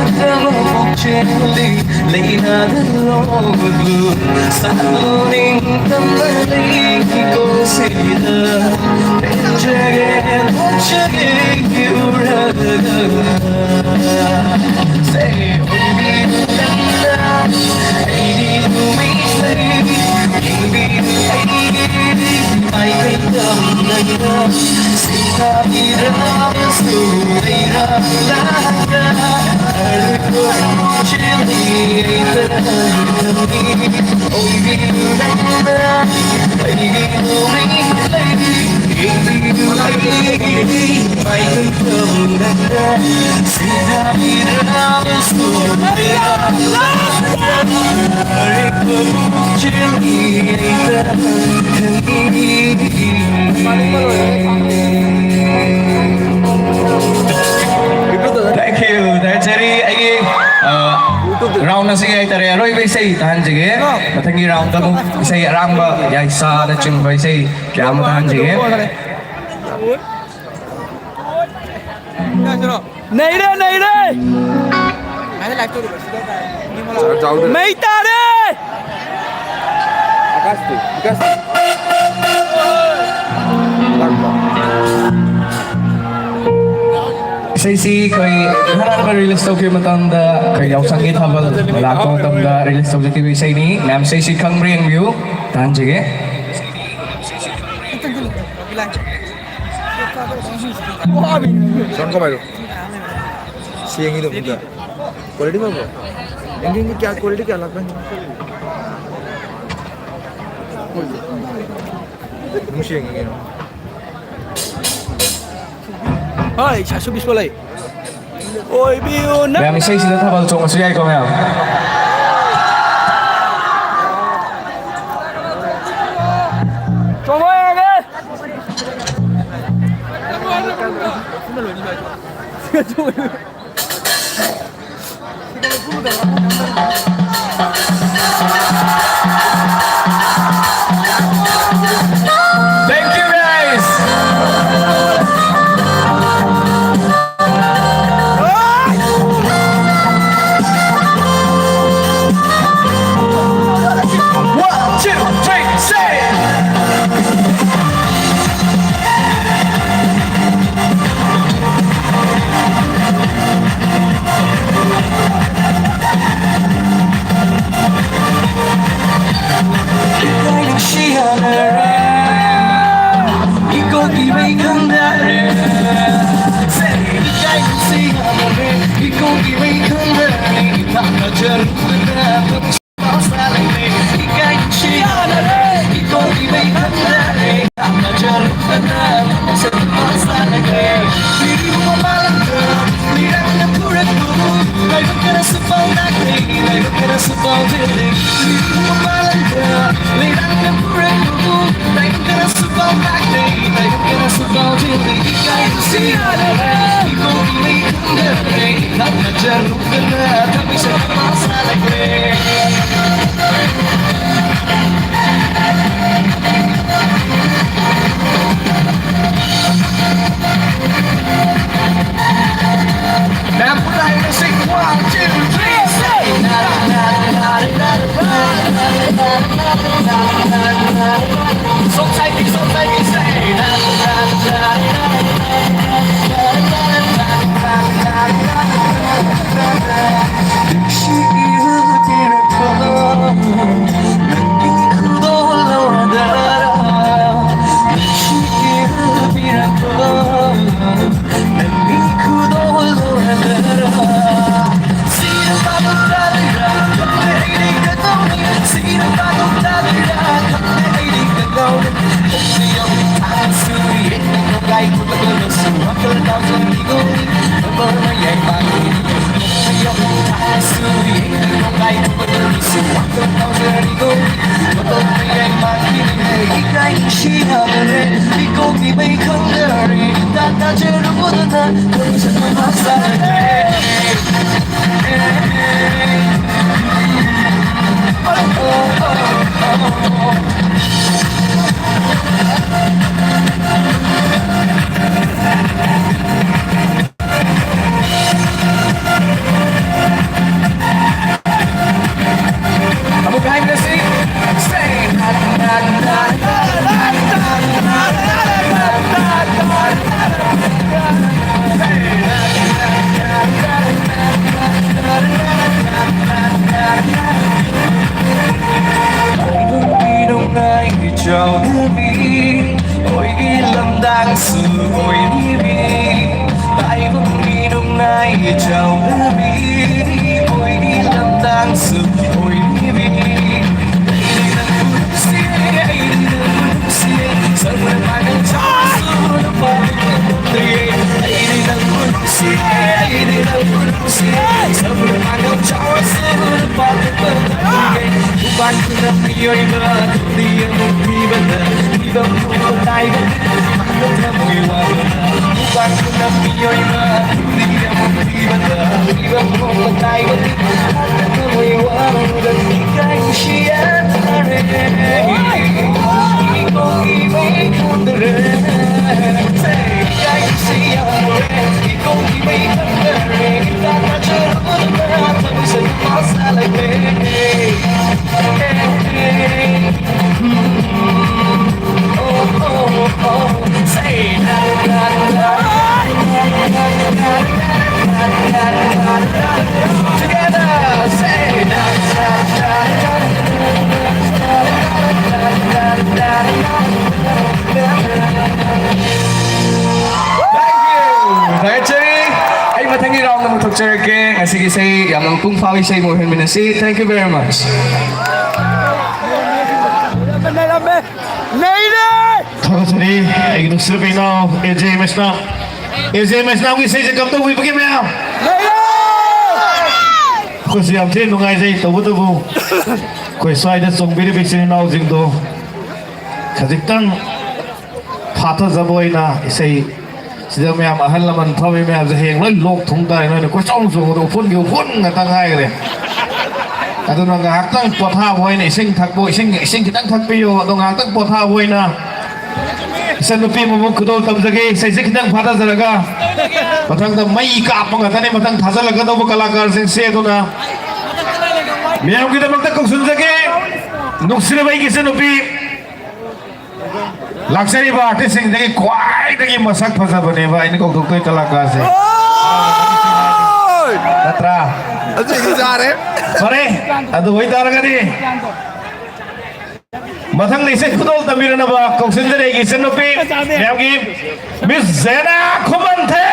Thank you. That's it. Round na sige tare roy bay say tahan sige. Mathangi round ka mo say rang ba ya isa na chung bay say kya mo tahan sige. नहीं रे नहीं तारे Say si kay harap ba release to kay matanda kay yaw sangit habal wala ko tanda release to TV say ni nam say si kang ring view tahan sige. Son कमाई लो सीएंगी तो मुझे quality में वो ending की क्या quality क्या लगता है मुझे एंडिंग ना हाय 120 बोले ओए बियो ना Kaya may say sila tabal chong masuyay ko ngayon. चलो आगे Thank you guys. One, two, three, say. trao mi ôi ghi lâm đang sự ôi đi mi tại vẫn đi đông nay trao mi ôi ghi lâm đang sự ôi đi mi Sige say yang kung fawi say mo hin si thank you very much. Thakasari ek dusre pe now AJ Maisnam ki say se kam to hui pagi me ao खुशी हम थे नुंगाई से तो कोई स्वाइद चोंबीर बिक्सिनी नाव जिंग दो खजिकतंग फाथा जबोइना इसे सिदा ma'am अहल लमन फावे मैम जे हेंग लोई लोक थुंगदा इनो को चोंग चोंग दो फुन गिउ फुन ngata ngai gre adu nang haktang potha boina ising thakbo ising kitang thakpiyo adu haktang potha boina isen nupi mo kudol tamjage sai se kitang phata jaraga mathang da mai ka apanga tane mathang thajalaga do kalakar sing se dona ma'am की तब तक सुन सके नुक्सरे भाई किसे नुपी लक्ष्मी बाटे सिंह देखी quite देखी मसक फंसा बने भाई इनको दुखते कलाकार से नत्रा अच्छा ये जा रहे अरे अदु वही तार करी मथंग नहीं से खुदोल तमीर ना बा कौशल जरे किसे नुपी मैम की मिस ज़ेना खुबन थे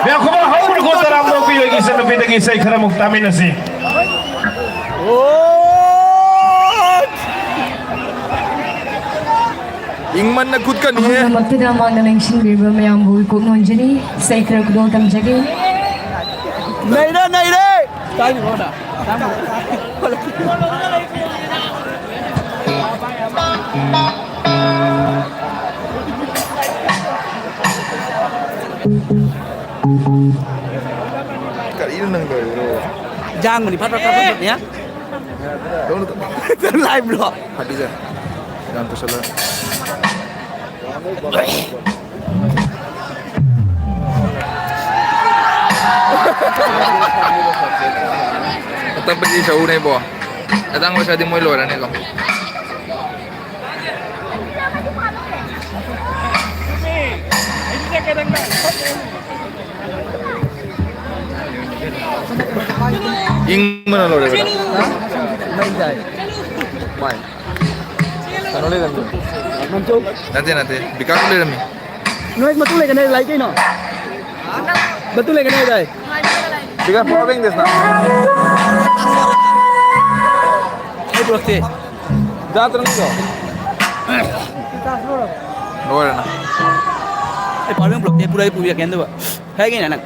मैम खुबन हाउल को तरह नुपी होगी किसे नुपी देखी सही खरा मुक्तामी नसी ingman na good ka niya magtida mang nalangsing river mayang buwi ko noon dyan sa ikra ko doon tamjagin Naira tayo mo na kanina nang garo Jang mo ni patro niya live bro hadi ja yan to sala Atang pergi sa unay po. Atang mo siya di mo ilora nito. Ing mana lora beta? Mai. Ano le dami? Nanti. Bika ko le dami. Noise matulay ka na like no Batulay ka na dai Bika following this na. Hey bro te Jatra nito. Lora na. Eh parang bro te pura puya kendo ba hai ke na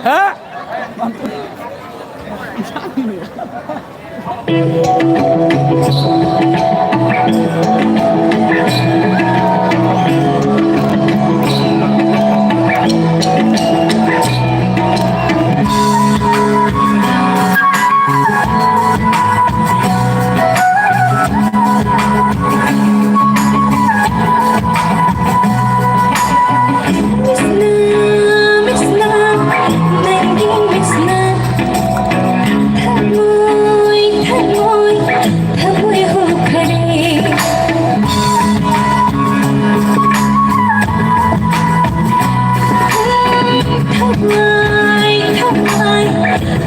ha Hãy subscribe cho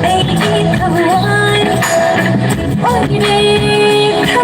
kênh Ghiền Mì Gõ để không bỏ lỡ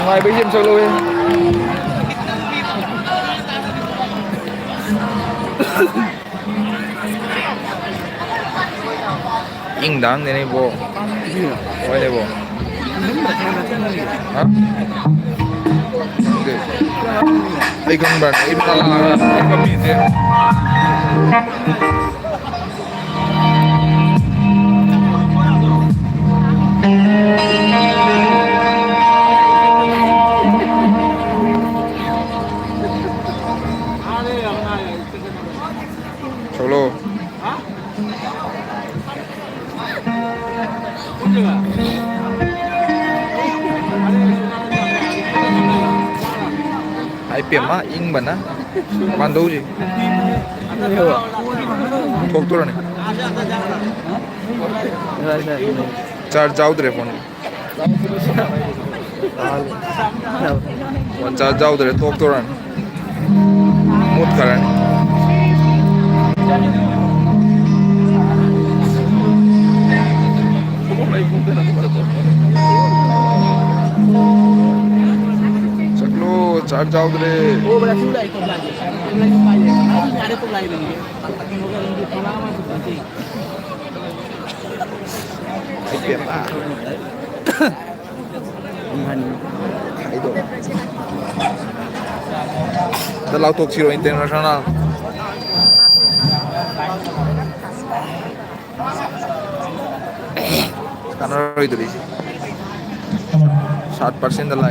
Ngoài bây giờ solo em. Yên đáng này bộ. Quay đây bộ. Hả? Đây con bạn em là con bị thế. Solo. Ai piệm á, in bẩn á. Ban đâu gì? Thuộc tôi này. Charge out रे phone. One charge out रे thuộc tôi này. Mut करा नहीं. चलो चार जाओ रे वो बड़ा चूड़ा है कोबला जी कोबला पाई है सारे कोबला ही देंगे ताकि होगा इनकी फलामा से बनती เปรียบอ่ะ มัน ขายตัวแต่เราตกชิโร่อินเตอร์เนชั่นแนลการเราitu di 7% dah lah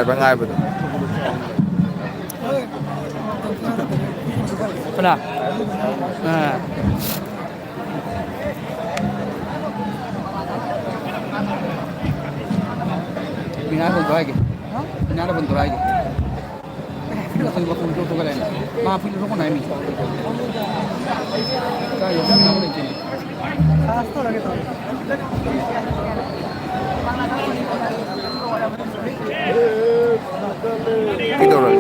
bangai betul ปะล่ะBinar pun torai ke? Binar pun torai ke? Fil lah tunggu pun tu kalian. Maaf fil rokok naik ni. Kaya yang nak boleh jadi. Khas tu lagi tu. itu orang